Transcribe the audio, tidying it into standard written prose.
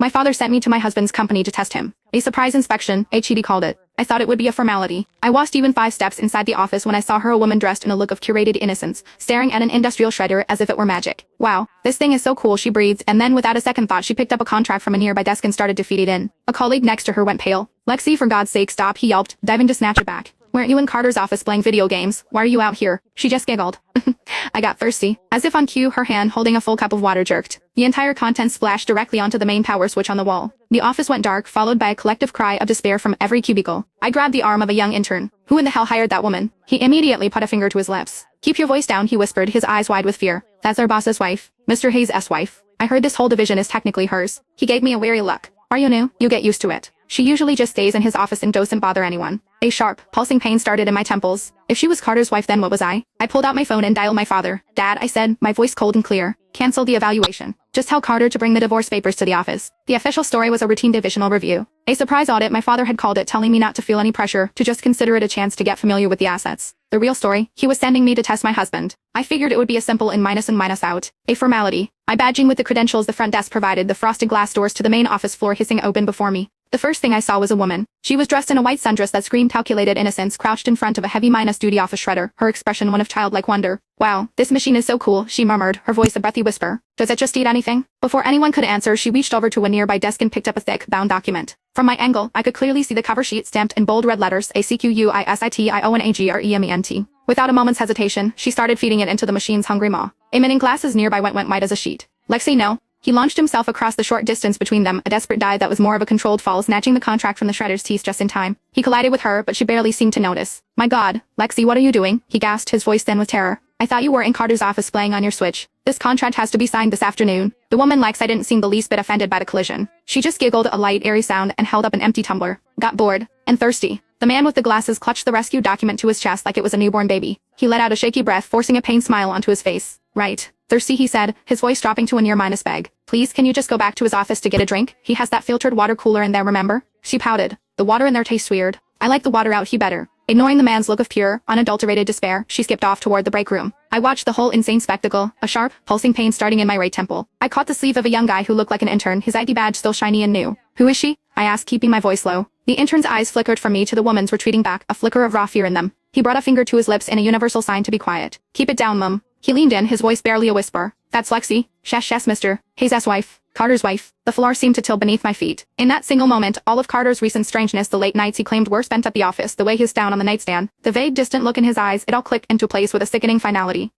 My father sent me to my husband's company to test him. A surprise inspection, HED called it. I thought it would be a formality. I wasn't even 5 steps inside the office when I saw her, a woman dressed in a look of curated innocence, staring at an industrial shredder as if it were magic. Wow, this thing is so cool, she breathed, and then without a second thought she picked up a contract from a nearby desk and started to feed it in. A colleague next to her went pale. Lexi, for God's sake stop, he yelped, diving to snatch it back. Weren't you in Carter's office playing video games? Why are you out here? She just giggled. I got thirsty. As if on cue, her hand holding a full cup of water jerked. The entire contents splashed directly onto the main power switch on the wall. The office went dark, followed by a collective cry of despair from every cubicle. I grabbed the arm of a young intern. Who in the hell hired that woman? He immediately put a finger to his lips. Keep your voice down, he whispered, his eyes wide with fear. That's our boss's wife. Mr. Hayes' wife. I heard this whole division is technically hers. He gave me a weary look. Are you new? You get used to it. She usually just stays in his office and doesn't bother anyone. A sharp, pulsing pain started in my temples. If she was Carter's wife, then what was I? I pulled out my phone and dialed my father. Dad, I said, my voice cold and clear. Cancel the evaluation. Just tell Carter to bring the divorce papers to the office. The official story was a routine divisional review. A surprise audit, my father had called it, telling me not to feel any pressure, to just consider it a chance to get familiar with the assets. The real story, he was sending me to test my husband. I figured it would be a simple in minus and minus out. A formality. My badging with the credentials the front desk provided, the frosted glass doors to the main office floor hissing open before me. The first thing I saw was a woman. She was dressed in a white sundress that screamed calculated innocence, crouched in front of a heavy minus-duty office shredder, her expression one of childlike wonder. Wow, this machine is so cool, she murmured, her voice a breathy whisper. Does it just eat anything? Before anyone could answer, she reached over to a nearby desk and picked up a thick, bound document. From my angle, I could clearly see the cover sheet stamped in bold red letters, ACQUISITIONAGREMENT. Without a moment's hesitation, she started feeding it into the machine's hungry maw. Emitting glasses nearby went white as a sheet. Lexi, no. He launched himself across the short distance between them, a desperate dive that was more of a controlled fall, snatching the contract from the shredder's teeth just in time. He collided with her, but she barely seemed to notice. My God, Lexi, what are you doing? He gasped, his voice thin with terror. I thought you were in Carter's office playing on your Switch. This contract has to be signed this afternoon. The woman Lex I didn't seem the least bit offended by the collision. She just giggled, a light, airy sound, and held up an empty tumbler. Got bored. And thirsty. The man with the glasses clutched the rescue document to his chest like it was a newborn baby. He let out a shaky breath, forcing a pained smile onto his face. Right. Thirsty, he said, his voice dropping to a near-minus beg. Please, can you just go back to his office to get a drink? He has that filtered water cooler in there, remember? She pouted. The water in there tastes weird. I like the water out, he better. Ignoring the man's look of pure, unadulterated despair, she skipped off toward the break room. I watched the whole insane spectacle, a sharp, pulsing pain starting in my right temple. I caught the sleeve of a young guy who looked like an intern, his ID badge still shiny and new. Who is she? I asked, keeping my voice low. The intern's eyes flickered from me to the woman's, retreating back, a flicker of raw fear in them. He brought a finger to his lips in a universal sign to be quiet. Keep it down, mum. He leaned in, his voice barely a whisper. That's Lexi. Yes, mister. Hayes' wife. Carter's wife. The floor seemed to tilt beneath my feet. In that single moment, all of Carter's recent strangeness, the late nights he claimed were spent at the office, the way he was down on the nightstand, the vague distant look in his eyes, it all clicked into place with a sickening finality.